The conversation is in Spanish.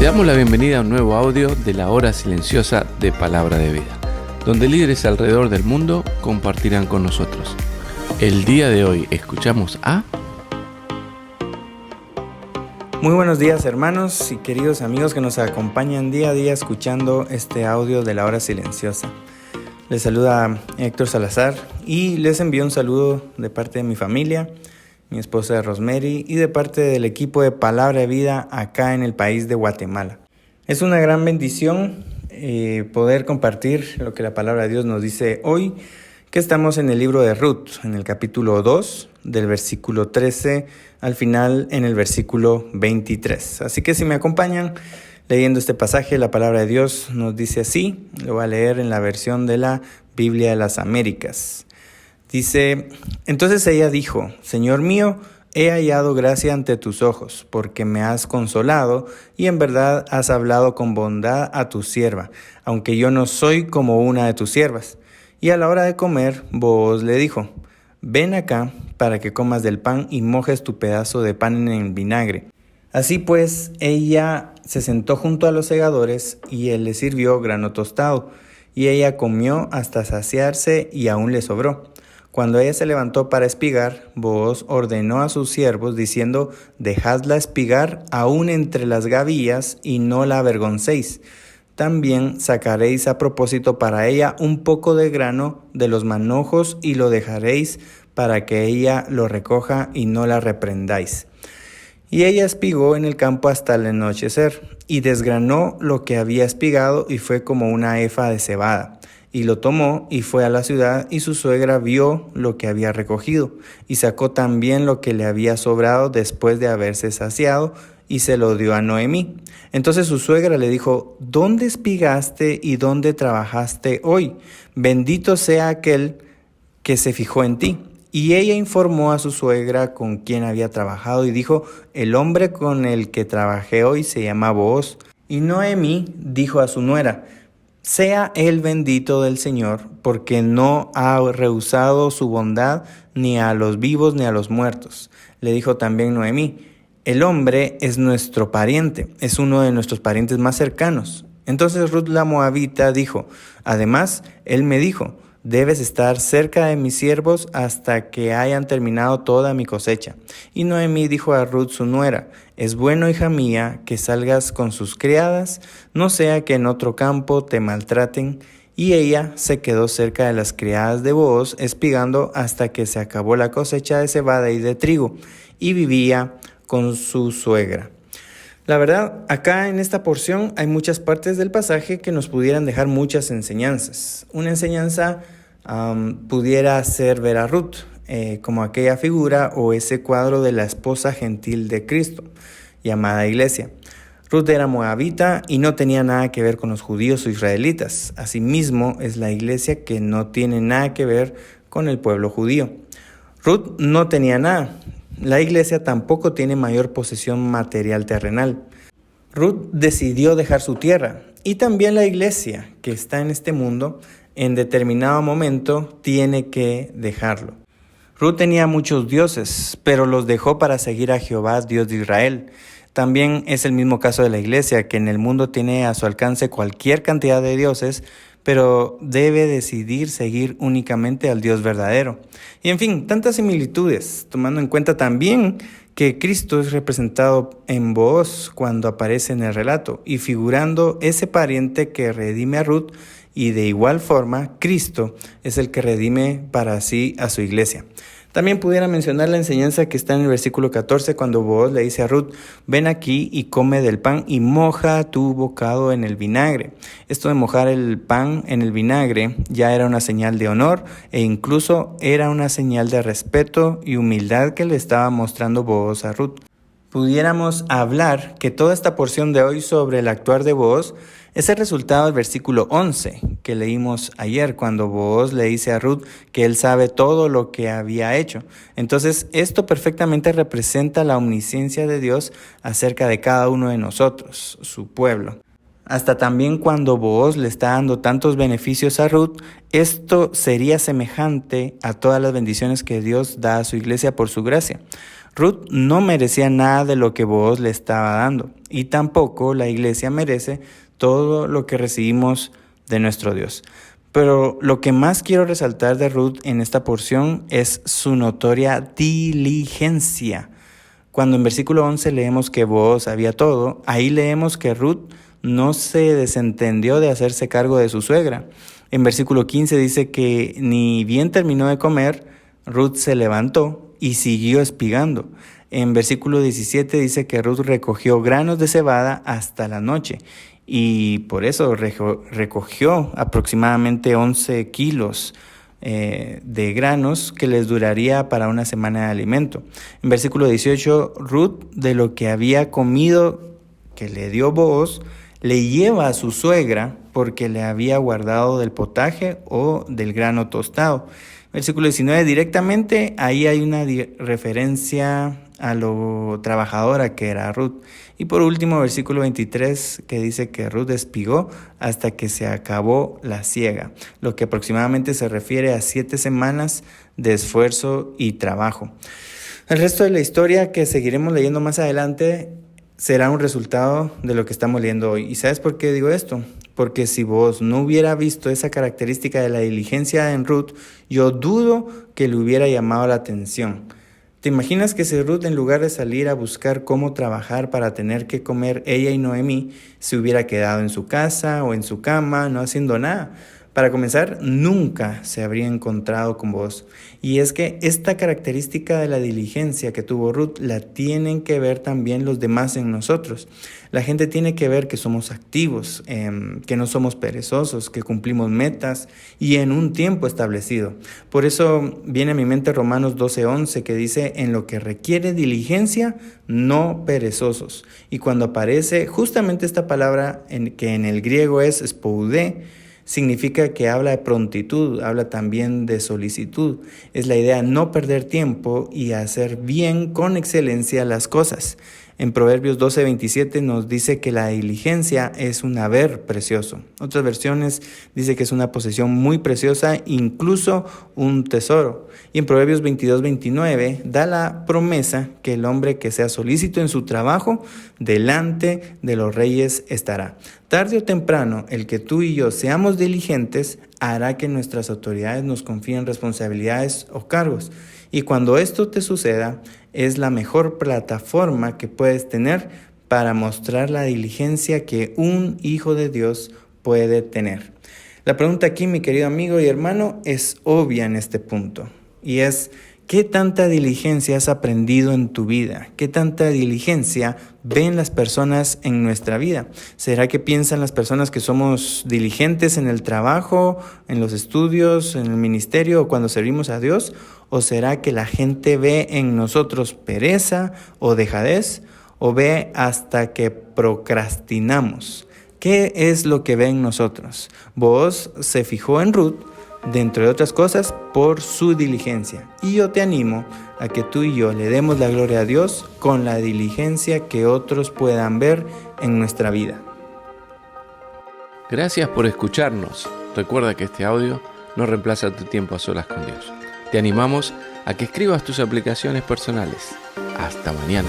Te damos la bienvenida a un nuevo audio de la hora silenciosa de Palabra de Vida, donde líderes alrededor del mundo compartirán con nosotros. El día de hoy escuchamos a... Muy buenos días, hermanos y queridos amigos que nos acompañan día a día escuchando este audio de la hora silenciosa. Les saluda Héctor Salazar y les envío un saludo de parte de mi familia, mi esposa Rosemary y de parte del equipo de Palabra de Vida acá en el país de Guatemala. Es una gran bendición poder compartir lo que la palabra de Dios nos dice hoy, que estamos en el libro de Ruth, en el capítulo 2, del versículo 13 al final en el versículo 23. Así que si me acompañan leyendo este pasaje, la palabra de Dios nos dice así, lo voy a leer en la versión de la Biblia de las Américas. Dice, entonces ella dijo, Señor mío, he hallado gracia ante tus ojos, porque me has consolado y en verdad has hablado con bondad a tu sierva, aunque yo no soy como una de tus siervas. Y a la hora de comer, Booz le dijo, ven acá para que comas del pan y mojes tu pedazo de pan en el vinagre. Así pues, ella se sentó junto a los segadores y él le sirvió grano tostado, y ella comió hasta saciarse y aún le sobró. Cuando ella se levantó para espigar, Booz ordenó a sus siervos diciendo, dejadla espigar aún entre las gavillas y no la avergoncéis. También sacaréis a propósito para ella un poco de grano de los manojos y lo dejaréis para que ella lo recoja y no la reprendáis. Y ella espigó en el campo hasta el anochecer y desgranó lo que había espigado y fue como una efa de cebada. Y lo tomó y fue a la ciudad y su suegra vio lo que había recogido y sacó también lo que le había sobrado después de haberse saciado y se lo dio a Noemí. Entonces su suegra le dijo, ¿dónde espigaste y dónde trabajaste hoy? Bendito sea aquel que se fijó en ti. Y ella informó a su suegra con quien había trabajado y dijo, el hombre con el que trabajé hoy se llama Booz. Y Noemí dijo a su nuera, sea él bendito del Señor, porque no ha rehusado su bondad ni a los vivos ni a los muertos. Le dijo también Noemí, el hombre es nuestro pariente, es uno de nuestros parientes más cercanos. Entonces Ruth la Moabita dijo, además, él me dijo, debes estar cerca de mis siervos hasta que hayan terminado toda mi cosecha. Y Noemí dijo a Ruth su nuera, es bueno, hija mía, que salgas con sus criadas, no sea que en otro campo te maltraten. Y ella se quedó cerca de las criadas de Booz, espigando hasta que se acabó la cosecha de cebada y de trigo, y vivía con su suegra. La verdad, acá en esta porción hay muchas partes del pasaje que nos pudieran dejar muchas enseñanzas. Una enseñanza pudiera ser ver a Ruth como aquella figura o ese cuadro de la esposa gentil de Cristo, llamada iglesia. Ruth era moabita y no tenía nada que ver con los judíos o israelitas. Asimismo, es la iglesia que no tiene nada que ver con el pueblo judío. Ruth no tenía nada. La iglesia tampoco tiene mayor posesión material terrenal. Ruth decidió dejar su tierra y también la iglesia que está en este mundo en determinado momento tiene que dejarlo. Ruth tenía muchos dioses, pero los dejó para seguir a Jehová, Dios de Israel. También es el mismo caso de la iglesia, que en el mundo tiene a su alcance cualquier cantidad de dioses, pero debe decidir seguir únicamente al Dios verdadero. Y en fin, tantas similitudes, tomando en cuenta también que Cristo es representado en Booz cuando aparece en el relato y figurando ese pariente que redime a Ruth, y de igual forma Cristo es el que redime para sí a su iglesia. También pudiera mencionar la enseñanza que está en el versículo 14 cuando Booz le dice a Ruth, ven aquí y come del pan y moja tu bocado en el vinagre. Esto de mojar el pan en el vinagre ya era una señal de honor e incluso era una señal de respeto y humildad que le estaba mostrando Booz a Ruth. Pudiéramos hablar que toda esta porción de hoy sobre el actuar de Booz es el resultado del versículo 11 que leímos ayer cuando Booz le dice a Ruth que él sabe todo lo que había hecho. Entonces esto perfectamente representa la omnisciencia de Dios acerca de cada uno de nosotros, su pueblo. Hasta también cuando Booz le está dando tantos beneficios a Ruth, esto sería semejante a todas las bendiciones que Dios da a su iglesia por su gracia. Ruth no merecía nada de lo que Booz le estaba dando, y tampoco la iglesia merece todo lo que recibimos de nuestro Dios. Pero lo que más quiero resaltar de Ruth en esta porción es su notoria diligencia. Cuando en versículo 11 leemos que Booz había todo, ahí leemos que Ruth no se desentendió de hacerse cargo de su suegra. En versículo 15 dice que ni bien terminó de comer, Ruth se levantó y siguió espigando. En versículo 17 dice que Ruth recogió granos de cebada hasta la noche y por eso recogió aproximadamente 11 kilos de granos que les duraría para una semana de alimento. En versículo 18, Ruth, de lo que había comido que le dio Booz, le lleva a su suegra porque le había guardado del potaje o del grano tostado. Versículo 19, directamente ahí hay una referencia a lo trabajadora que era Ruth. Y por último, versículo 23, que dice que Ruth espigó hasta que se acabó la siega, lo que aproximadamente se refiere a 7 semanas de esfuerzo y trabajo. El resto de la historia que seguiremos leyendo más adelante será un resultado de lo que estamos leyendo hoy. ¿Y sabes por qué digo esto? Porque si vos no hubiera visto esa característica de la diligencia en Ruth, yo dudo que le hubiera llamado la atención. ¿Te imaginas que si Ruth, en lugar de salir a buscar cómo trabajar para tener que comer ella y Noemí, se hubiera quedado en su casa o en su cama, no haciendo nada? Para comenzar, nunca se habría encontrado con vos. Y es que esta característica de la diligencia que tuvo Ruth la tienen que ver también los demás en nosotros. La gente tiene que ver que somos activos, que no somos perezosos, que cumplimos metas y en un tiempo establecido. Por eso viene a mi mente Romanos 12:11, que dice: en lo que requiere diligencia, no perezosos. Y cuando aparece justamente esta palabra, que en el griego es spoudé, significa que habla de prontitud, habla también de solicitud. Es la idea de no perder tiempo y hacer bien con excelencia las cosas. En Proverbios 12:27 nos dice que la diligencia es un haber precioso. Otras versiones dice que es una posesión muy preciosa, incluso un tesoro. Y en Proverbios 22:29 da la promesa que el hombre que sea solícito en su trabajo, delante de los reyes estará. Tarde o temprano, el que tú y yo seamos diligentes hará que nuestras autoridades nos confíen responsabilidades o cargos. Y cuando esto te suceda, es la mejor plataforma que puedes tener para mostrar la diligencia que un hijo de Dios puede tener. La pregunta aquí, mi querido amigo y hermano, es obvia en este punto. Y es: ¿qué tanta diligencia has aprendido en tu vida? ¿Qué tanta diligencia ven las personas en nuestra vida? ¿Será que piensan las personas que somos diligentes en el trabajo, en los estudios, en el ministerio o cuando servimos a Dios? ¿O será que la gente ve en nosotros pereza o dejadez? ¿O ve hasta que procrastinamos? ¿Qué es lo que ve en nosotros? Booz se fijó en Ruth, dentro de otras cosas, por su diligencia. Y yo te animo a que tú y yo le demos la gloria a Dios con la diligencia que otros puedan ver en nuestra vida. Gracias por escucharnos. Recuerda que este audio no reemplaza tu tiempo a solas con Dios. Te animamos a que escribas tus aplicaciones personales. Hasta mañana.